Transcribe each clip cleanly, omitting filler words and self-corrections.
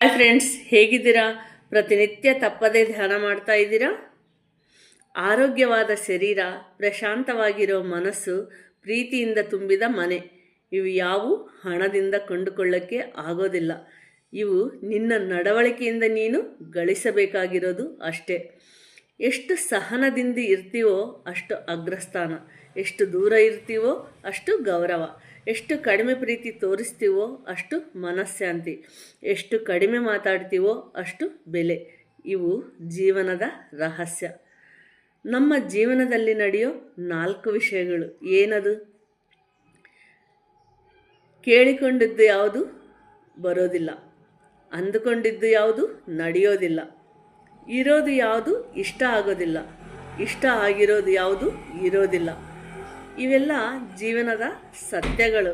Hi friends, ಹೇಗಿದ್ದೀರಾ? ಪ್ರತಿನಿತ್ಯ ತಪ್ಪದೇ ಧ್ಯಾನ ಮಾಡ್ತಾ ಇದ್ದೀರಾ? ಆರೋಗ್ಯವಾದ ಶರೀರ, ಪ್ರಶಾಂತವಾಗಿರೋ ಮನಸ್ಸು, ಪ್ರೀತಿಯಿಂದ ತುಂಬಿದ ಮನೆ, ಇವು ಯಾವು ಹಣದಿಂದ ಕೊಂಡುಕೊಳ್ಳೋಕ್ಕೆ ಆಗೋದಿಲ್ಲ. ಇವು ನಿನ್ನ ನಡವಳಿಕೆಯಿಂದ ನೀನು ಗಳಿಸಬೇಕಾಗಿರೋದು ಅಷ್ಟೇ. ಎಷ್ಟು ಸಹನದಿಂದ ಇರ್ತೀವೋ ಅಷ್ಟು ಅಗ್ರಸ್ಥಾನ, ಎಷ್ಟು ದೂರ ಇರ್ತೀವೋ ಅಷ್ಟು ಗೌರವ, ಎಷ್ಟು ಕಡಿಮೆ ಪ್ರೀತಿ ತೋರಿಸ್ತೀವೋ ಅಷ್ಟು ಮನಃಶಾಂತಿ, ಎಷ್ಟು ಕಡಿಮೆ ಮಾತಾಡ್ತೀವೋ ಅಷ್ಟು ಬೆಲೆ. ಇವು ಜೀವನದ ರಹಸ್ಯ. ನಮ್ಮ ಜೀವನದಲ್ಲಿ ನಡೆಯೋ 4 ವಿಷಯಗಳು ಏನದು? ಕೇಳಿಕೊಂಡಿದ್ದು ಯಾವುದು ಬರೋದಿಲ್ಲ, ಅಂದುಕೊಂಡಿದ್ದು ಯಾವುದು ನಡೆಯೋದಿಲ್ಲ, ಇರೋದು ಯಾವುದು ಇಷ್ಟ ಆಗೋದಿಲ್ಲ, ಇಷ್ಟ ಆಗಿರೋದು ಯಾವುದು ಇರೋದಿಲ್ಲ. ಇವೆಲ್ಲ ಜೀವನದ ಸತ್ಯಗಳು.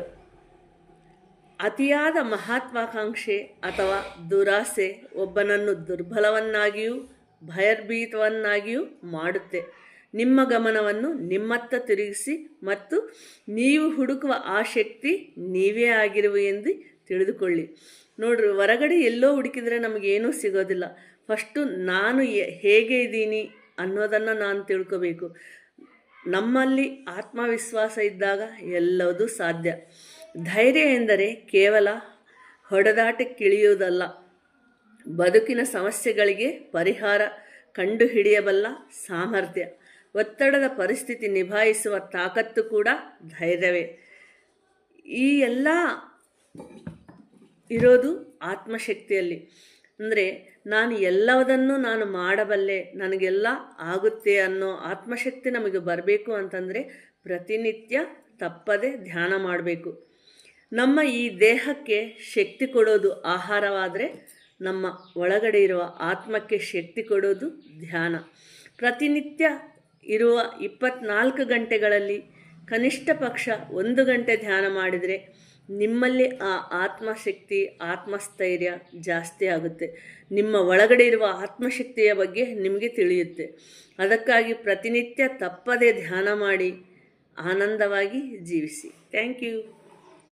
ಅತಿಯಾದ ಮಹತ್ವಾಕಾಂಕ್ಷೆ ಅಥವಾ ದುರಾಸೆ ಒಬ್ಬನನ್ನು ದುರ್ಬಲವನ್ನಾಗಿಯೂ ಭಯಭೀತವನ್ನಾಗಿಯೂ ಮಾಡುತ್ತೆ. ನಿಮ್ಮ ಗಮನವನ್ನು ನಿಮ್ಮತ್ತ ತಿರುಗಿಸಿ ಮತ್ತು ನೀವು ಹುಡುಕುವ ಆ ಶಕ್ತಿ ನೀವೇ ಆಗಿರುವ ಎಂದು ತಿಳಿದುಕೊಳ್ಳಿ. ನೋಡ್ರಿ, ಹೊರಗಡೆ ಎಲ್ಲೋ ಹುಡುಕಿದರೆ ನಮಗೇನೂ ಸಿಗೋದಿಲ್ಲ. ಫಸ್ಟು ನಾನು ಹೇಗೆ ಇದ್ದೀನಿ ಅನ್ನೋದನ್ನು ನಾನು ತಿಳ್ಕೋಬೇಕು. ನಮ್ಮಲ್ಲಿ ಆತ್ಮವಿಶ್ವಾಸ ಇದ್ದಾಗ ಎಲ್ಲವೂ ಸಾಧ್ಯ. ಧೈರ್ಯ ಎಂದರೆ ಕೇವಲ ಹೊಡೆದಾಟಕ್ಕಿಳಿಯುವುದಲ್ಲ, ಬದುಕಿನ ಸಮಸ್ಯೆಗಳಿಗೆ ಪರಿಹಾರ ಕಂಡುಹಿಡಿಯಬಲ್ಲ ಸಾಮರ್ಥ್ಯ. ಒತ್ತಡದ ಪರಿಸ್ಥಿತಿ ನಿಭಾಯಿಸುವ ತಾಕತ್ತು ಕೂಡ ಧೈರ್ಯವೇ. ಈ ಎಲ್ಲ ಇರೋದು ಆತ್ಮಶಕ್ತಿಯಲ್ಲಿ. ಅಂದರೆ ನಾನು ಎಲ್ಲದನ್ನು ನಾನು ಮಾಡಬಲ್ಲೆ, ನನಗೆಲ್ಲ ಆಗುತ್ತೆ ಅನ್ನೋ ಆತ್ಮಶಕ್ತಿ ನಮಗೆ ಬರಬೇಕು ಅಂತಂದರೆ ಪ್ರತಿನಿತ್ಯ ತಪ್ಪದೆ ಧ್ಯಾನ ಮಾಡಬೇಕು. ನಮ್ಮ ಈ ದೇಹಕ್ಕೆ ಶಕ್ತಿ ಕೊಡೋದು ಆಹಾರವಾದರೆ, ನಮ್ಮ ಒಳಗಡೆ ಇರುವ ಆತ್ಮಕ್ಕೆ ಶಕ್ತಿ ಕೊಡೋದು ಧ್ಯಾನ. ಪ್ರತಿನಿತ್ಯ ಇರುವ 24 ಗಂಟೆಗಳಲ್ಲಿ ಕನಿಷ್ಠ ಪಕ್ಷ 1 ಗಂಟೆ ಧ್ಯಾನ ಮಾಡಿದರೆ ನಿಮ್ಮಲ್ಲಿ ಆ ಆತ್ಮಶಕ್ತಿ, ಆತ್ಮಸ್ಥೈರ್ಯ ಜಾಸ್ತಿ ಆಗುತ್ತೆ. ನಿಮ್ಮ ಒಳಗಡೆ ಇರುವ ಆತ್ಮಶಕ್ತಿಯ ಬಗ್ಗೆ ನಿಮಗೆ ತಿಳಿಯುತ್ತೆ. ಅದಕ್ಕಾಗಿ ಪ್ರತಿನಿತ್ಯ ತಪ್ಪದೇ ಧ್ಯಾನ ಮಾಡಿ ಆನಂದವಾಗಿ ಜೀವಿಸಿ. Thank you.